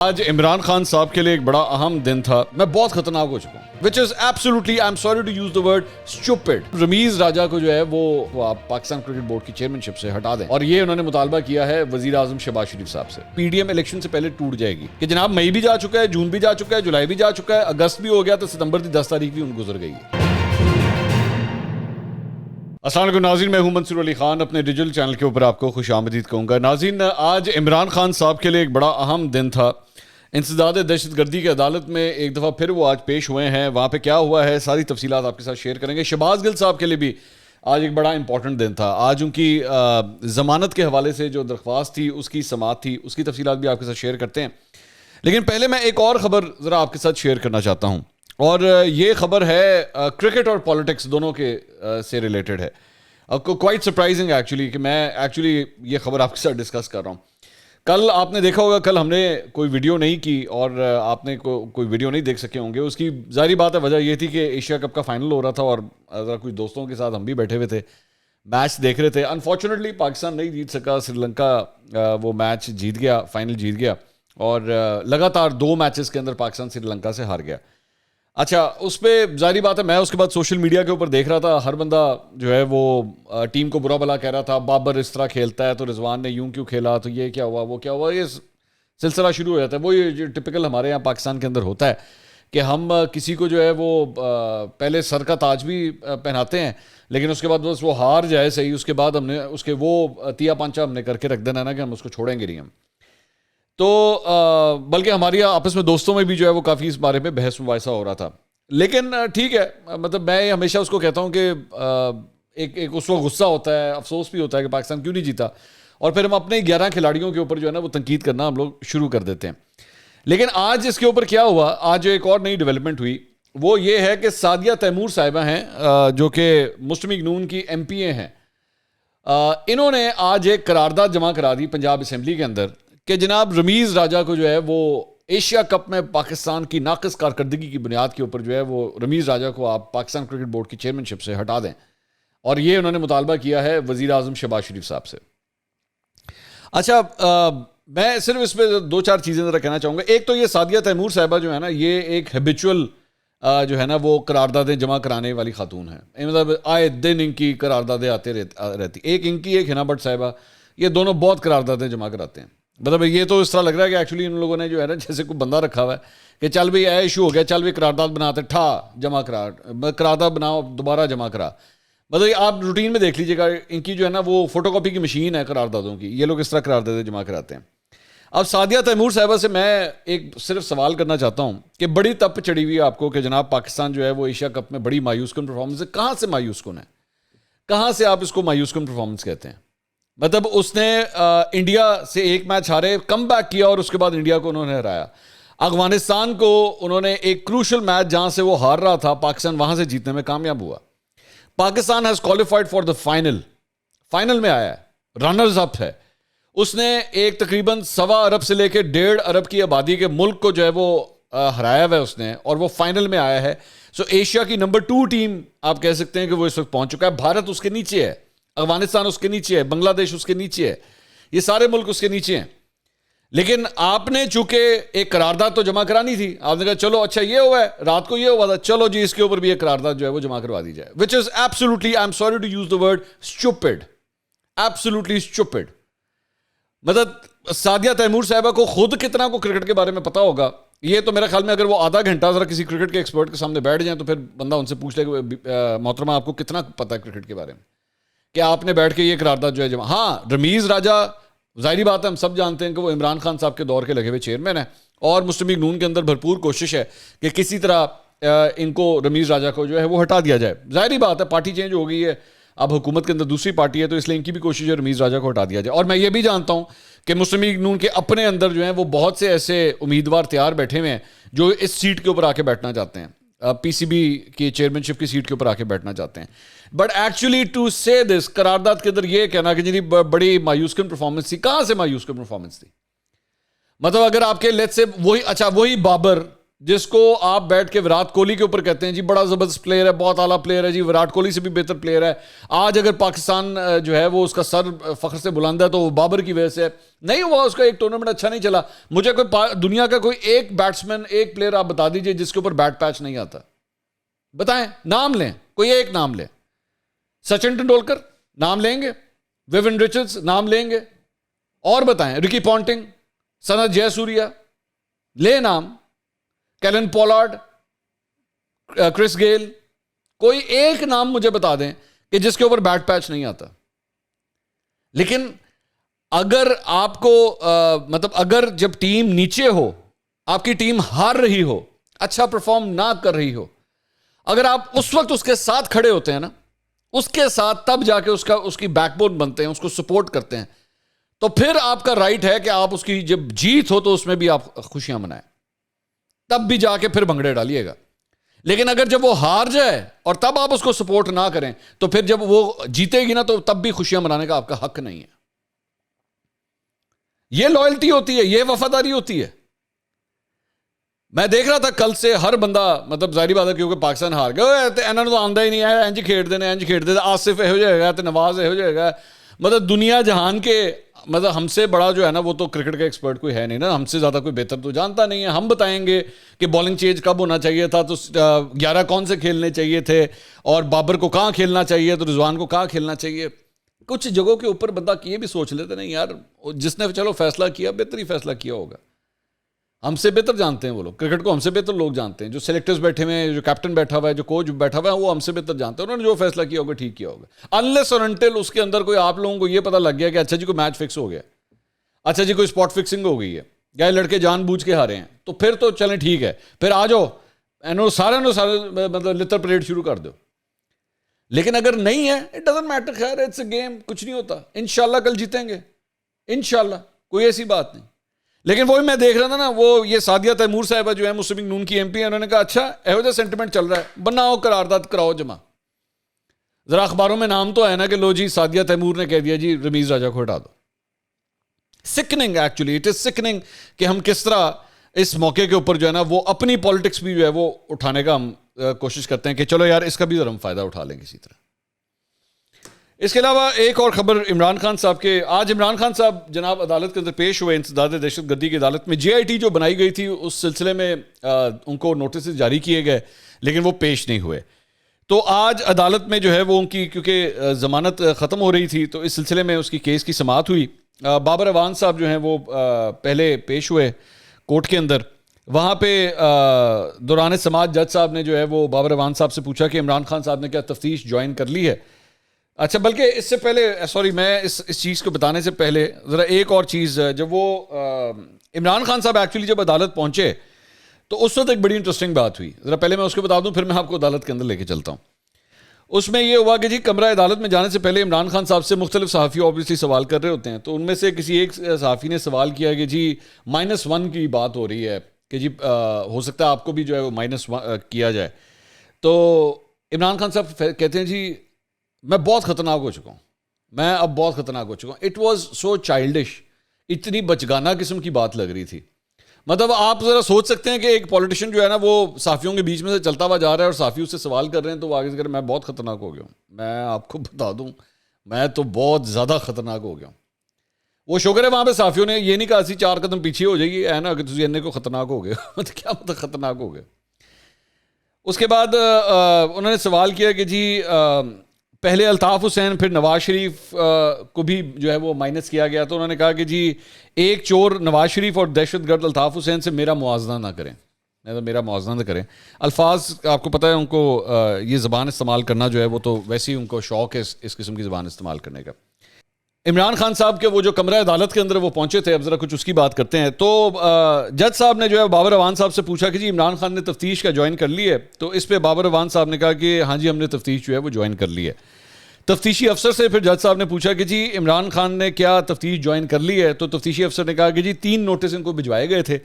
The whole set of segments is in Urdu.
آج عمران خان صاحب کے لیے ایک بڑا اہم دن تھا. میں بہت خطرناک ہو چکا ہوں which is absolutely I'm sorry to use the word stupid. Ramiz راجہ کو جو ہے وہ آپ پاکستان کرکٹ بورڈ کی چیئرمین شپ سے ہٹا دیں, اور یہ انہوں نے مطالبہ کیا ہے وزیر اعظم شہباز شریف صاحب سے. پی ڈی ایم الیکشن سے پہلے ٹوٹ جائے گی کہ جناب مئی بھی جا چکا ہے, جون بھی جا چکا ہے, جولائی بھی جا چکا ہے, اگست بھی ہو گیا تو ستمبر کی 10 تاریخ بھی ان گزر گئی ہے. السلام علیکم ناظرین, میں ہوں منصور علی خان. اپنے ڈیجیٹل چینل کے اوپر آپ کو خوش آمدید کہوں گا. ناظرین, آج عمران خان صاحب کے لیے ایک بڑا اہم دن تھا. انسداد دہشت گردی کی عدالت میں ایک دفعہ پھر وہ آج پیش ہوئے ہیں. وہاں پہ کیا ہوا ہے ساری تفصیلات آپ کے ساتھ شیئر کریں گے. شہباز گل صاحب کے لیے بھی آج ایک بڑا امپورٹنٹ دن تھا. آج ان کی ضمانت کے حوالے سے جو درخواست تھی اس کی سماعت تھی, اس کی تفصیلات بھی آپ کے ساتھ شیئر کرتے ہیں. لیکن پہلے میں ایک اور خبر ذرا آپ کے ساتھ شیئر کرنا چاہتا ہوں, اور یہ خبر ہے کرکٹ اور پالیٹکس دونوں کے سے ریلیٹڈ ہے. کوائٹ سرپرائزنگ ایکچولی کہ میں ایکچولی یہ خبر آپ کے ساتھ ڈسکس کر رہا ہوں. کل آپ نے دیکھا ہوگا, کل ہم نے کوئی ویڈیو نہیں کی اور آپ نے کوئی ویڈیو نہیں دیکھ سکے ہوں گے. اس کی ظاہری بات ہے, وجہ یہ تھی کہ ایشیا کپ کا فائنل ہو رہا تھا اور ذرا کچھ دوستوں کے ساتھ ہم بھی بیٹھے ہوئے تھے, میچ دیکھ رہے تھے. انفارچونیٹلی پاکستان نہیں جیت سکا, سری لنکا وہ میچ جیت گیا, فائنل جیت گیا, اور لگاتار 2 میچز کے اندر پاکستان سری لنکا سے ہار گیا. اچھا, اس پہ ظاہری بات ہے میں اس کے بعد سوشل میڈیا کے اوپر دیکھ رہا تھا, ہر بندہ جو ہے وہ ٹیم کو برا بھلا کہہ رہا تھا. بابر اس طرح کھیلتا ہے تو رضوان نے یوں کیوں کھیلا, تو یہ کیا ہوا, وہ کیا ہوا, یہ سلسلہ شروع ہو جاتا ہے. وہ یہ ٹپکل ہمارے یہاں پاکستان کے اندر ہوتا ہے کہ ہم کسی کو جو ہے وہ پہلے سر کا تاج بھی پہناتے ہیں, لیکن اس کے بعد بس وہ ہار جائے صحیح, اس کے بعد ہم نے اس کے وہ تیا پانچا ہم نے کر کے رکھ دینا نا کہ ہم اس کو چھوڑیں گے نہیں ہم. تو بلکہ ہماری آپس میں دوستوں میں بھی جو ہے وہ کافی اس بارے میں بحث مباحثہ ہو رہا تھا. لیکن ٹھیک ہے, مطلب میں ہمیشہ اس کو کہتا ہوں کہ ایک اس وقت غصہ ہوتا ہے, افسوس بھی ہوتا ہے کہ پاکستان کیوں نہیں جیتا, اور پھر ہم اپنے 11 کھلاڑیوں کے اوپر جو ہے نا وہ تنقید کرنا ہم لوگ شروع کر دیتے ہیں. لیکن آج اس کے اوپر کیا ہوا, آج ایک اور نئی ڈیولپمنٹ ہوئی, وہ یہ ہے کہ سعدیہ تیمور صاحبہ ہیں جو کہ مسلم لیگ نون کی ایم پی اے ہیں. انہوں نے آج ایک قرارداد جمع کرا دی پنجاب اسمبلی کے اندر کہ جناب رمیز راجہ کو جو ہے وہ ایشیا کپ میں پاکستان کی ناقص کارکردگی کی بنیاد کے اوپر جو ہے وہ رمیز راجہ کو آپ پاکستان کرکٹ بورڈ کی چیئرمین شپ سے ہٹا دیں, اور یہ انہوں نے مطالبہ کیا ہے وزیر اعظم شہباز شریف صاحب سے. اچھا, میں صرف اس پہ 2-4 چیزیں ذرا کہنا چاہوں گا. ایک تو یہ سعدیہ تیمور صاحبہ جو ہے نا, یہ ایک ہیبیچول جو ہے نا وہ قراردادیں جمع کرانے والی خاتون ہیں. مطلب آئے دن ان کی قراردادیں آتے رہتی. ایک ان کی, ایک ہنا بٹ صاحبہ, یہ دونوں بہت قراردادیں جمع کراتے ہیں. مطلب یہ تو اس طرح لگ رہا ہے کہ ایکچولی ان لوگوں نے جو ہے نا جیسے کوئی بندہ رکھا ہوا ہے کہ چل بھائی ایشو ہو گیا, چل بھائی قرارداد بناتے, جمع کرا, قرارداد بناؤ, دوبارہ جمع کرا. مطلب آپ روٹین میں دیکھ لیجیے گا, ان کی جو ہے نا وہ فوٹو کاپی کی مشین ہے قراردادوں کی. یہ لوگ اس طرح قراردادیں جمع کراتے ہیں. اب سعدیہ تیمور صاحبہ سے میں ایک صرف سوال کرنا چاہتا ہوں کہ بڑی تپ چڑھی ہوئی ہے آپ کو کہ جناب پاکستان جو ہے وہ ایشیا کپ میں بڑی مایوس کن پرفارمنس ہے. کہاں سے مایوس کن ہے, کہاں سے آپ اس کو مایوس کن پرفارمنس کہتے ہیں؟ مطلب اس نے انڈیا سے ایک میچ ہارے, کم بیک کیا, اور اس کے بعد انڈیا کو انہوں نے ہرایا. افغانستان کو انہوں نے ایک کروشل میچ جہاں سے وہ ہار رہا تھا, پاکستان وہاں سے جیتنے میں کامیاب ہوا. Pakistan has qualified for the final میں آیا ہے, رنرز اپ ہے. اس نے ایک تقریباً 1.25 ارب سے لے کے 1.5 ارب کی آبادی کے ملک کو جو ہے وہ ہرایا ہوا ہے اس نے, اور وہ فائنل میں آیا ہے. سو ایشیا کی نمبر 2 ٹیم آپ کہہ سکتے ہیں کہ وہ اس وقت پہنچ چکا ہے. بھارت اس کے نیچے ہے, افغانستان اس کے نیچے ہے, بنگلہ دیش اس کے نیچے ہے, یہ سارے ملک اس کے نیچے ہیں. لیکن آپ نے چونکہ ایک قرارداد تو جمع کرانی تھی, آپ نے کہا چلو اچھا یہ ہوا ہے, رات کو یہ ہوا تھا, چلو جی اس کے اوپر بھی ایک قرارداد جو ہے وہ جمع کروا دی جائے. which is absolutely I'm sorry to use the word stupid, absolutely stupid. مطلب سعدیہ تیمور صاحبہ کو خود کتنا کو کرکٹ کے بارے میں پتا ہوگا, یہ تو میرا خیال میں اگر وہ آدھا گھنٹہ ذرا کسی کرکٹ کے ایکسپرٹ کے سامنے بیٹھ جائیں تو پھر بندہ ان سے پوچھ لے کہ محترمہ آپ کو کتنا پتا ہے کرکٹ کے بارے میں, کہ آپ نے بیٹھ کے یہ قرارداد جو ہے جمع. ہاں, رمیز راجہ ظاہری بات ہے ہم سب جانتے ہیں کہ وہ عمران خان صاحب کے دور کے لگے ہوئے چیئرمین ہیں, اور مسلم لیگ نون کے اندر بھرپور کوشش ہے کہ کسی طرح ان کو رمیز راجہ کو جو ہے وہ ہٹا دیا جائے. ظاہری بات ہے پارٹی چینج ہو گئی ہے, اب حکومت کے اندر دوسری پارٹی ہے, تو اس لیے ان کی بھی کوشش ہے رمیز راجہ کو ہٹا دیا جائے. اور میں یہ بھی جانتا ہوں کہ مسلم لیگ نون کے اپنے اندر جو ہیں وہ بہت سے ایسے امیدوار تیار بیٹھے ہوئے ہیں جو اس سیٹ کے اوپر آ کے بیٹھنا چاہتے ہیں, پی سی بی کی چیئرمین شپ کی سیٹ کے اوپر آ کے بیٹھنا چاہتے ہیں. بٹ ایکچولی ٹو سے دس, قرارداد کے اندر یہ کہنا کہ جی بڑی مایوس کن پرفارمنس تھی, کہاں سے مایوس کن پرفارمنس تھی؟ مطلب اگر آپ کے لیٹ سے وہی بابر جس کو آپ بیٹھ کے وراٹ کوہلی کے اوپر کہتے ہیں جی بڑا زبردست پلیئر ہے, بہت اعلیٰ پلیئر ہے جی, وراٹ کوہلی سے بھی بہتر پلیئر ہے, آج اگر پاکستان جو ہے وہ اس کا سر فخر سے بلند ہے تو وہ بابر کی وجہ سے ہے. نہیں ہوا اس کا ایک ٹورنامنٹ اچھا نہیں چلا. مجھے کوئی دنیا کا کوئی ایک بیٹسمین, ایک پلیئر آپ بتا دیجئے جس کے اوپر بیٹ پیچ نہیں آتا, بتائیں, نام لیں, کوئی ایک نام لیں. سچن ٹنڈولکر نام لیں گے, ویون رچرڈز نام لیں گے, اور بتائیں, رکی پونٹنگ, سنت جے سوریا, لے نام, کیلن پولارڈ, کرس گیل, کوئی ایک نام مجھے بتا دیں کہ جس کے اوپر بیٹ پیچ نہیں آتا. لیکن اگر آپ کو مطلب اگر جب ٹیم نیچے ہو, آپ کی ٹیم ہار رہی ہو, اچھا پرفارم نہ کر رہی ہو, اگر آپ اس وقت اس کے ساتھ کھڑے ہوتے ہیں نا, اس کے ساتھ, تب جا کے اس کی بیک بون بنتے ہیں, اس کو سپورٹ کرتے ہیں, تو پھر آپ کا رائٹ ہے کہ آپ اس کی جب جیت ہو تو اس میں بھی آپ خوشیاں منائیں, تب بھی جا کے پھر بھنگڑے ڈالیے گا. لیکن اگر جب وہ ہار جائے اور تب آپ اس کو سپورٹ نہ کریں, تو پھر جب وہ جیتے گی نا تو تب بھی خوشیاں منانے کا آپ کا حق نہیں ہے. یہ لائلٹی ہوتی ہے, یہ وفاداری ہوتی ہے. میں دیکھ رہا تھا کل سے ہر بندہ, مطلب ظاہری بات ہے کیونکہ پاکستان ہار گیا, انہوں نے تو آندا ہی نہیں ہے, انج کھیڈ دینے, انج کھیڈ دے, آصف ہو جائے گا, نواز ہو جائے گا. مطلب دنیا جہان کے, مطلب ہم سے بڑا جو ہے نا وہ تو کرکٹ کا ایکسپرٹ کوئی ہے نہیں نا, ہم سے زیادہ کوئی بہتر تو جانتا نہیں ہے. ہم بتائیں گے کہ بالنگ چینج کب ہونا چاہیے تھا, تو 11 کون سے کھیلنے چاہیے تھے, اور بابر کو کہاں کھیلنا چاہیے, تو رضوان کو کہاں کھیلنا چاہیے. کچھ جگہوں کے اوپر بندہ یہ بھی سوچ لیتے نہیں یار, جس نے چلو فیصلہ کیا بہتر ہی فیصلہ کیا ہوگا. ہم سے بہتر جانتے ہیں وہ لوگ, کرکٹ کو ہم سے بہتر لوگ جانتے ہیں, جو سلیکٹرز بیٹھے ہوئے ہیں, جو کیپٹن بیٹھا ہوا ہے, جو کوچ بیٹھا ہوا ہے, وہ ہم سے بہتر جانتے ہیں. انہوں نے جو فیصلہ کیا ہوگا ٹھیک کیا ہوگا, انلیس اور انٹل اس کے اندر کوئی آپ لوگوں کو یہ پتہ لگ گیا کہ اچھا جی کوئی میچ فکس ہو گیا, اچھا جی کوئی اسپاٹ فکسنگ ہو گئی ہے, یا یہ لڑکے جان بوجھ کے ہارے ہیں, تو پھر تو چلیں ٹھیک ہے, پھر آ جاؤ سارے مطلب لتر پریڈ شروع کر دو. لیکن اگر نہیں ہے, اٹ ڈزنٹ میٹر, خیر اٹس اے گیم, کچھ نہیں ہوتا, انشاءاللہ کل جیتیں گے, انشاءاللہ, کوئی ایسی بات نہیں. لیکن وہی میں دیکھ رہا تھا نا, وہ یہ سعدیہ تیمور صاحبہ جو ہے مسلم لیگ نون کی ایم پی ہے, انہوں نے کہا اچھا ایہو جا سینٹیمنٹ چل رہا ہے, بناؤ قرارداد کراؤ جمع. ذرا اخباروں میں نام تو ہے نا کہ لو جی سعدیہ تیمور نے کہہ دیا جی رمیز راجہ کو ہٹا دو. سکننگ, ایکچولی اٹ از سکننگ کہ ہم کس طرح اس موقع کے اوپر جو ہے نا وہ اپنی پالیٹکس بھی جو ہے وہ اٹھانے کا ہم کوشش کرتے ہیں کہ چلو یار اس کا بھی ذرا ہم فائدہ اٹھا لیں کسی طرح. اس کے علاوہ ایک اور خبر عمران خان صاحب کے, آج عمران خان صاحب جناب عدالت کے اندر پیش ہوئے انسداد دہشت گردی کی عدالت میں. جے آئی ٹی جو بنائی گئی تھی اس سلسلے میں ان کو نوٹسز جاری کیے گئے, لیکن وہ پیش نہیں ہوئے. تو آج عدالت میں جو ہے وہ ان کی کیونکہ ضمانت ختم ہو رہی تھی, تو اس سلسلے میں اس کی کیس کی سماعت ہوئی. بابر اعوان صاحب جو ہیں وہ پہلے پیش ہوئے کورٹ کے اندر. وہاں پہ دوران سماعت جج صاحب نے جو ہے وہ بابر اعوان صاحب سے پوچھا کہ عمران خان صاحب نے کیا تفتیش جوائن کر لی ہے. اچھا, بلکہ اس سے پہلے سوری, میں اس چیز کو بتانے سے پہلے ذرا ایک اور چیز, جب وہ عمران خان صاحب ایکچولی جب عدالت پہنچے تو اس وقت ایک بڑی انٹرسٹنگ بات ہوئی. ذرا پہلے میں اس کو بتا دوں, پھر میں آپ کو عدالت کے اندر لے کے چلتا ہوں. اس میں یہ ہوا کہ جی کمرہ عدالت میں جانے سے پہلے عمران خان صاحب سے مختلف صحافی اوبیسلی سوال کر رہے ہوتے ہیں. تو ان میں سے کسی ایک صحافی نے سوال کیا کہ جی -1 کی بات ہو رہی ہے کہ جی ہو سکتا ہے آپ کو بھی جو ہے وہ -1 کیا جائے. تو عمران خان صاحب کہتے ہیں جی میں بہت خطرناک ہو چکا ہوں, میں اب بہت خطرناک ہو چکا ہوں. اٹ واز سو چائلڈش, اتنی بچگانہ قسم کی بات لگ رہی تھی. مطلب آپ ذرا سوچ سکتے ہیں کہ ایک پولیٹیشین جو ہے نا وہ صحافیوں کے بیچ میں سے چلتا ہوا جا رہا ہے اور صحافی اس سے سوال کر رہے ہیں, تو وہ آگے سے کہہ رہے ہیں میں بہت خطرناک ہو گیا ہوں. میں آپ کو بتا دوں میں تو بہت زیادہ خطرناک ہو گیا ہوں. وہ شکر ہے وہاں پہ صحافیوں نے یہ نہیں کہا سی 4 قدم پیچھے ہو جائے گی ہے نا کہ تجھے انہیں کو خطرناک ہو گیا. مطلب کیا مطلب خطرناک ہو گیا. اس کے بعد انہوں نے سوال کیا کہ جی پہلے الطاف حسین پھر نواز شریف کو بھی جو ہے وہ مائنس کیا گیا. تو انہوں نے کہا کہ جی ایک چور نواز شریف اور دہشت گرد الطاف حسین سے میرا موازنہ نہ کریں, میرا موازنہ نہ کریں. الفاظ آپ کو پتہ ہے ان کو یہ زبان استعمال کرنا جو ہے وہ تو ویسے ہی ان کو شوق ہے اس قسم کی زبان استعمال کرنے کا. عمران خان صاحب کے وہ جو کمرہ عدالت کے اندر وہ پہنچے تھے, اب ذرا کچھ اس کی بات کرتے ہیں. تو جج صاحب نے جو ہے بابر اعوان صاحب سے پوچھا کہ جی عمران خان نے تفتیش کا جوائن کر لی ہے. تو اس پہ بابر اعوان صاحب نے کہا کہ ہاں جی ہم نے تفتیش جو ہے وہ جوائن کر لی ہے. تفتیشی افسر سے پھر جج صاحب نے پوچھا کہ جی عمران خان نے کیا تفتیش جوائن کر لی ہے. تو تفتیشی افسر نے کہا کہ جی 3 نوٹس ان کو بھجوائے گئے تھے,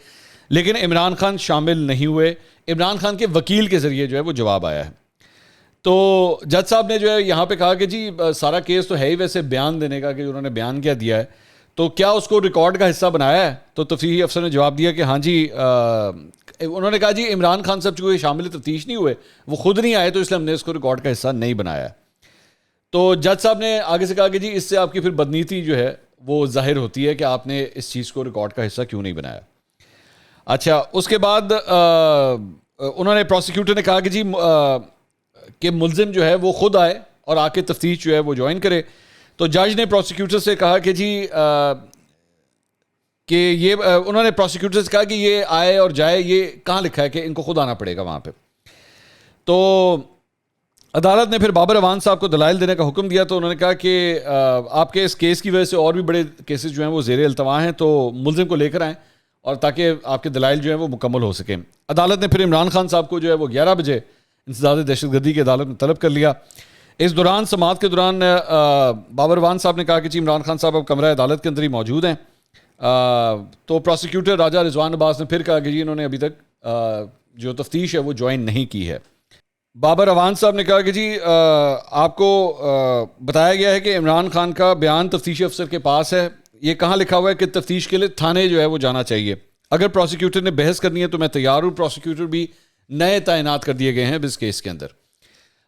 لیکن عمران خان شامل نہیں ہوئے. عمران خان کے وکیل کے ذریعے جو ہے وہ جواب آیا ہے. تو جج صاحب نے جو ہے یہاں پہ کہا کہ جی سارا کیس تو ہے ہی ویسے بیان دینے کا, کہ انہوں نے بیان کیا دیا ہے, تو کیا اس کو ریکارڈ کا حصہ بنایا ہے. تو تفتیشی افسر نے جواب دیا کہ ہاں جی انہوں نے کہا جی عمران خان صاحب چونکہ شامل تفتیش نہیں ہوئے, وہ خود نہیں آئے, تو اس لیے ہم نے اس کو ریکارڈ کا حصہ نہیں بنایا ہے. تو جج صاحب نے آگے سے کہا کہ جی اس سے آپ کی پھر بدنیتی جو ہے وہ ظاہر ہوتی ہے کہ آپ نے اس چیز کو ریکارڈ کا حصہ کیوں نہیں بنایا. اچھا, اس کے بعد انہوں نے پروسیکیوٹر نے کہا کہ جی کہ ملزم جو ہے وہ خود آئے اور آ کے تفتیش جو ہے وہ جوائن کرے. تو جج نے پروسیکیوٹر سے کہا کہ جی کہ یہ انہوں نے پروسیکیوٹر سے کہا کہ یہ آئے اور جائے, یہ کہاں لکھا ہے کہ ان کو خود آنا پڑے گا وہاں پہ. تو عدالت نے پھر بابر اعوان صاحب کو دلائل دینے کا حکم دیا. تو انہوں نے کہا کہ آپ کے اس کیس کی وجہ سے اور بھی بڑے کیسز جو ہیں وہ زیر التوا ہیں, تو ملزم کو لے کر آئیں اور تاکہ آپ کے دلائل جو ہیں وہ مکمل ہو سکیں. عدالت نے پھر عمران خان صاحب کو جو ہے وہ 11 بجے انسداد دہشت گردی کی عدالت میں طلب کر لیا. اس دوران سماعت کے دوران بابر اعوان صاحب نے کہا کہ جی عمران خان صاحب اب کمرہ عدالت کے اندر ہی موجود ہیں. تو پروسیکیوٹر راجہ رضوان عباس نے پھر کہا کہ جی انہوں نے ابھی تک جو تفتیش ہے وہ جوائن نہیں کی ہے. بابر اعوان صاحب نے کہا کہ جی آپ کو بتایا گیا ہے کہ عمران خان کا بیان تفتیشی افسر کے پاس ہے, یہ کہاں لکھا ہوا ہے کہ تفتیش کے لیے تھانے جو ہے وہ جانا چاہیے. اگر پروسیکیوٹر نے بحث کرنی ہے تو میں تیار ہوں. پروسیکیوٹر بھی نئے تعینات کر دیے گئے ہیں اس کیس کے اندر.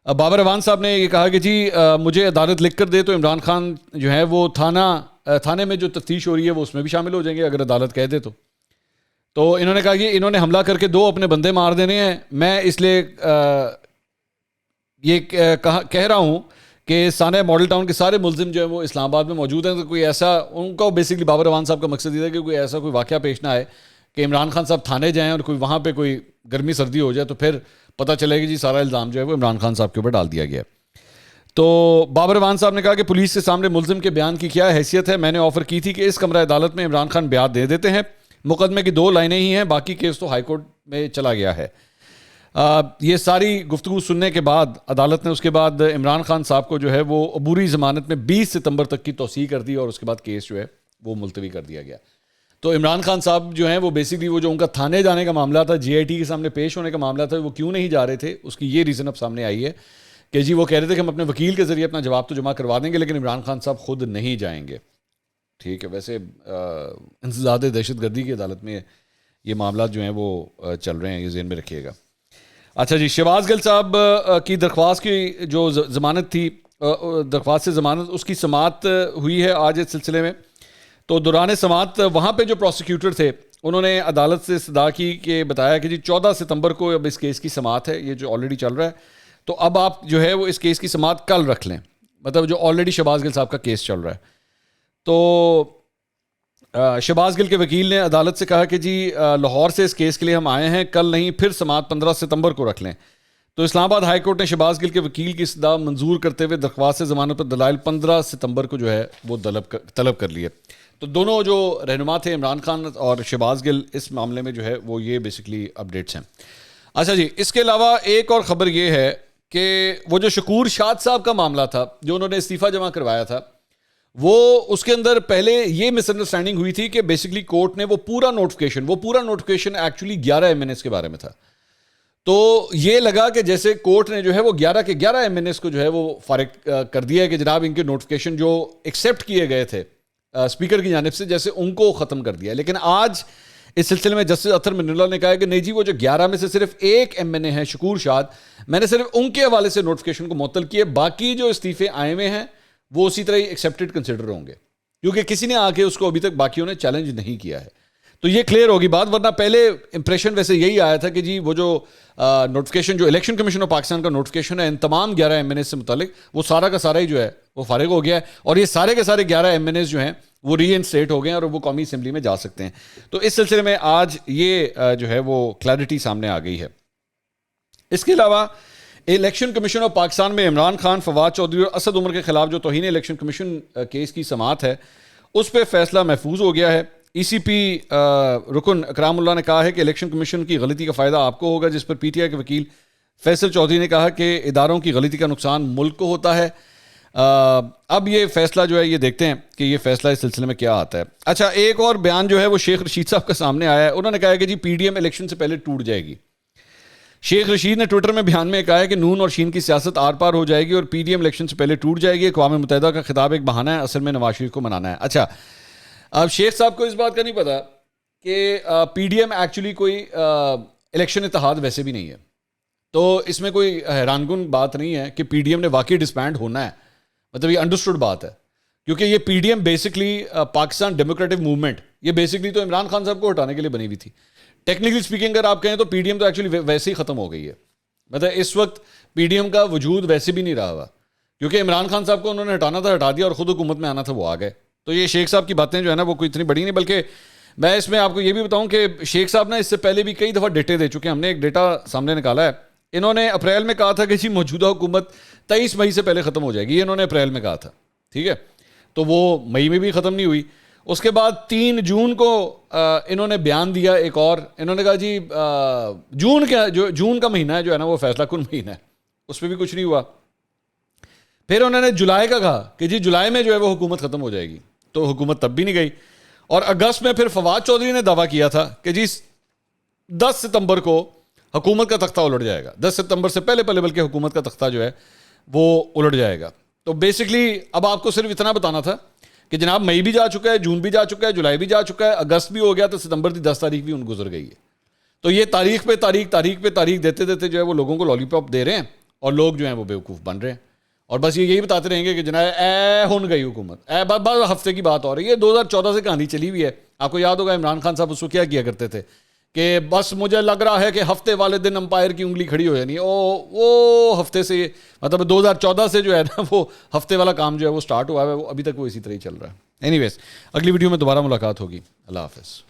بابر اعوان صاحب نے یہ کہا کہ جی مجھے عدالت لکھ کر دے تو عمران خان جو ہے وہ تھانے میں جو تفتیش ہو رہی ہے وہ اس میں بھی شامل ہو جائیں گے اگر عدالت کہہ دے تو انہوں نے کہا کہ انہوں نے حملہ کر کے 2 اپنے بندے مار دینے ہیں, میں اس لیے یہ کہہ رہا ہوں کہ سانحہ ماڈل ٹاؤن کے سارے ملزم جو ہیں وہ اسلام آباد میں موجود ہیں. تو کوئی ایسا ان کا بیسکلی بابر اعوان صاحب کا مقصد یہ تھا کہ کوئی ایسا کوئی واقعہ پیش نہ آئے کہ عمران خان صاحب تھانے جائیں اور کوئی وہاں پہ کوئی گرمی سردی ہو جائے تو پھر پتہ چلے کہ جی سارا الزام جو ہے وہ عمران خان صاحب کے اوپر ڈال دیا گیا. تو بابر اعوان صاحب نے کہا کہ پولیس کے سامنے ملزم کے بیان کی کیا حیثیت ہے, میں نے آفر کی تھی کہ اس کمرہ عدالت میں عمران خان بیان دے دیتے ہیں, مقدمے کی 2 لائنیں ہی ہیں, باقی کیس تو ہائی کورٹ میں چلا گیا ہے. یہ ساری گفتگو سننے کے بعد عدالت نے اس کے بعد عمران خان صاحب کو جو ہے وہ عبوری ضمانت میں 20 ستمبر تک کی توسیع کر دی اور اس کے بعد کیس جو ہے وہ ملتوی کر دیا گیا. تو عمران خان صاحب جو ہیں وہ بیسکلی وہ جو ان کا تھانے جانے کا معاملہ تھا, جی آئی ٹی کے سامنے پیش ہونے کا معاملہ تھا, وہ کیوں نہیں جا رہے تھے, اس کی یہ ریزن اب سامنے آئی ہے کہ جی وہ کہہ رہے تھے کہ ہم اپنے وکیل کے ذریعے اپنا جواب تو جمع کروا دیں گے لیکن عمران خان صاحب خود نہیں جائیں گے. ٹھیک ہے, ویسے انسداد دہشت گردی کی عدالت میں یہ معاملات جو ہیں وہ چل رہے ہیں, یہ ذہن میں رکھیے گا. اچھا جی, شہباز گل صاحب کی درخواست کی جو ضمانت تھی, درخواست سے ضمانت, اس کی سماعت ہوئی ہے آج اس سلسلے میں. تو دوران سماعت وہاں پہ جو پروسیکیوٹر تھے انہوں نے عدالت سے استدعا کی کہ بتایا کہ جی 14 ستمبر کو اب اس کیس کی سماعت ہے, یہ جو آلریڈی چل رہا ہے, تو اب آپ جو ہے وہ اس کیس کی سماعت کل رکھ لیں, مطلب جو آلریڈی شہباز گل صاحب کا کیس چل رہا ہے. تو شہباز گل کے وکیل نے عدالت سے کہا کہ جی لاہور سے اس کیس کے لیے ہم آئے ہیں, کل نہیں پھر سماعت 15 ستمبر کو رکھ لیں. تو اسلام آباد ہائی کورٹ نے شہباز گل کے وکیل کی استدعا منظور کرتے ہوئے درخواست ضمانت پر دلائل 15 ستمبر کو جو ہے وہ طلب کر لیے. تو دونوں جو رہنما تھے عمران خان اور شہباز گل, اس معاملے میں جو ہے وہ یہ بیسکلی اپڈیٹس ہیں. اچھا جی, اس کے علاوہ ایک اور خبر یہ ہے کہ وہ جو شکور شاد صاحب کا معاملہ تھا جو انہوں نے استعفیٰ جمع کروایا تھا, وہ اس کے اندر پہلے یہ مس انڈرسٹینڈنگ ہوئی تھی کہ بیسکلی کورٹ نے وہ پورا نوٹیفیکیشن ایکچولی 11 MNS کے بارے میں تھا. تو یہ لگا کہ جیسے کورٹ نے جو ہے وہ 11 کے 11 MNS کو جو ہے وہ فارغ کر دیا ہے کہ جناب ان کے نوٹیفیکیشن جو ایکسیپٹ کیے گئے تھے اسپیکر کی جانب سے, جیسے ان کو ختم کر دیا. لیکن آج اس سلسلے میں جسٹس اطہر من اللہ نے کہا ہے کہ نہیں جی, وہ جو 11 میں سے صرف ایک MNA ہے شکور شاد, میں نے صرف ان کے حوالے سے نوٹیفیکیشن کو معطل کیے, باقی جو استعفے آئے ہوئے ہیں وہ اسی طرح ہی ایکسیپٹڈ کنسیڈر ہوں گے, کیونکہ کسی نے آ کے اس کو ابھی تک باقیوں نے چیلنج نہیں کیا ہے. تو یہ کلیئر ہوگی بات, ورنہ پہلے امپریشن ویسے یہی آیا تھا کہ جی وہ جو نوٹیفیکیشن جو الیکشن کمیشن آف پاکستان کا نوٹیفیکیشن ہے ان تمام 11 MNS سے متعلق, وہ سارا کا سارا ہی جو ہے وہ فارغ ہو گیا ہے, اور یہ سارے کے سارے 11 MNS جو ہیں وہ ری انسٹیٹ ہو گئے ہیں اور وہ قومی اسمبلی میں جا سکتے ہیں. تو اس سلسلے میں آج یہ جو ہے وہ کلیئرٹی سامنے آ گئی ہے. اس کے علاوہ الیکشن کمیشن آف پاکستان میں عمران خان, فواد چودھری اور اسد عمر کے خلاف جو توہین الیکشن کمیشن کیس کی سماعت ہے اس پہ فیصلہ محفوظ ہو گیا ہے. ای سی پی رکن اکرام اللہ نے کہا ہے کہ الیکشن کمیشن کی غلطی کا فائدہ آپ کو ہوگا, جس پر پی ٹی آئی کے وکیل فیصل چودھری نے کہا کہ اداروں کی غلطی کا نقصان ملک کو ہوتا ہے. اب یہ فیصلہ جو ہے یہ دیکھتے ہیں کہ یہ فیصلہ اس سلسلے میں کیا آتا ہے. اچھا, ایک اور بیان جو ہے وہ شیخ رشید صاحب کا سامنے آیا ہے. انہوں نے کہا ہے کہ جی پی ڈی ایم الیکشن سے پہلے ٹوٹ جائے گی. شیخ رشید نے ٹویٹر میں بیان میں کہا ہے کہ نون اور شین کی سیاست آر پار ہو جائے گی اور پی ڈی ایم الیکشن سے پہلے ٹوٹ جائے گی. اقوام متحدہ کا خطاب ایک بہانہ ہے, اصل میں نواز شریف کو منانا ہے. اچھا, اب شیخ صاحب کو اس بات کا نہیں پتا کہ پی ڈی ایم ایکچولی کوئی الیکشن اتحاد ویسے بھی نہیں ہے. تو اس میں کوئی حیران کن بات نہیں ہے کہ پی ڈی ایم نے واقعی ڈسبینڈ ہونا ہے, مطلب یہ انڈرسٹوڈ بات ہے, کیونکہ یہ P D M basically Pakistan Democratic Movement, یہ بیسکلی تو عمران خان صاحب کو ہٹانے کے لیے بنی ہوئی تھی. ٹیکنیکلی اسپیکنگ اگر آپ کہیں تو پی ڈی ایم تو ایکچولی ویسے ہی ختم ہو گئی ہے, مطلب اس وقت پی ڈی ایم کا وجود ویسے بھی نہیں رہا ہوا, کیونکہ عمران خان صاحب کو انہوں نے ہٹانا تھا, ہٹا دیا, اور خود حکومت میں آنا تھا, وہ آ گئے. تو یہ شیخ صاحب کی باتیں جو ہے نا وہ کوئی اتنی بڑی نہیں, بلکہ میں اس میں آپ کو یہ بھی بتاؤں کہ شیخ صاحب نا اس سے پہلے بھی کئی دفعہ ڈیٹے دے چکے ہیں. ہم نے ایک ڈیٹا سامنے نکالا ہے, انہوں نے اپریل میں کہا تھا کہ جی موجودہ حکومت 23 مئی سے پہلے ختم ہو جائے گی, یہ انہوں نے اپریل میں کہا تھا, ٹھیک ہے, تو وہ مئی میں بھی ختم نہیں ہوئی. اس کے بعد 3 جون کو انہوں نے بیان دیا ایک اور, انہوں نے کہا جی جون کا مہینہ ہے جو ہے نا وہ فیصلہ کن مہینہ ہے, اس پہ بھی کچھ نہیں ہوا. پھر انہوں نے جولائی کا کہا کہ جی جولائی میں جو ہے وہ حکومت ختم ہو جائے گی, تو حکومت تب بھی نہیں گئی. اور اگست میں پھر فواد چودھری نے دعویٰ کیا تھا کہ جی 10 ستمبر کو حکومت کا تختہ الٹ جائے گا, 10 ستمبر سے پہلے بلکہ حکومت کا تختہ جو ہے وہ الٹ جائے گا. تو بیسکلی اب آپ کو صرف اتنا بتانا تھا کہ جناب مئی بھی جا چکا ہے, جون بھی جا چکا ہے, جولائی بھی جا چکا ہے, اگست بھی ہو گیا, تو ستمبر کی 10 تاریخ بھی ان گزر گئی ہے. تو یہ تاریخ پہ تاریخ دیتے دیتے جو ہے وہ لوگوں کو لالی پاپ دے رہے ہیں, اور لوگ جو ہیں وہ بیوقوف بن رہے ہیں, اور بس یہی بتاتے رہیں گے کہ جناب ہن گئی حکومت, بس ہفتے کی بات ہو رہی ہے. 2014 سے کہانی چلی ہوئی ہے, آپ کو یاد ہوگا عمران خان صاحب اس کو کیا کرتے تھے کہ بس مجھے لگ رہا ہے کہ ہفتے والے دن امپائر کی انگلی کھڑی ہو جانی, وہ ہفتے سے, مطلب 2014 سے جو ہے نا وہ ہفتے والا کام جو ہے وہ سٹارٹ ہوا ہے, وہ ابھی تک وہ اسی طرح ہی چل رہا ہے. اینی ویز اگلی ویڈیو میں دوبارہ ملاقات ہوگی. اللہ حافظ.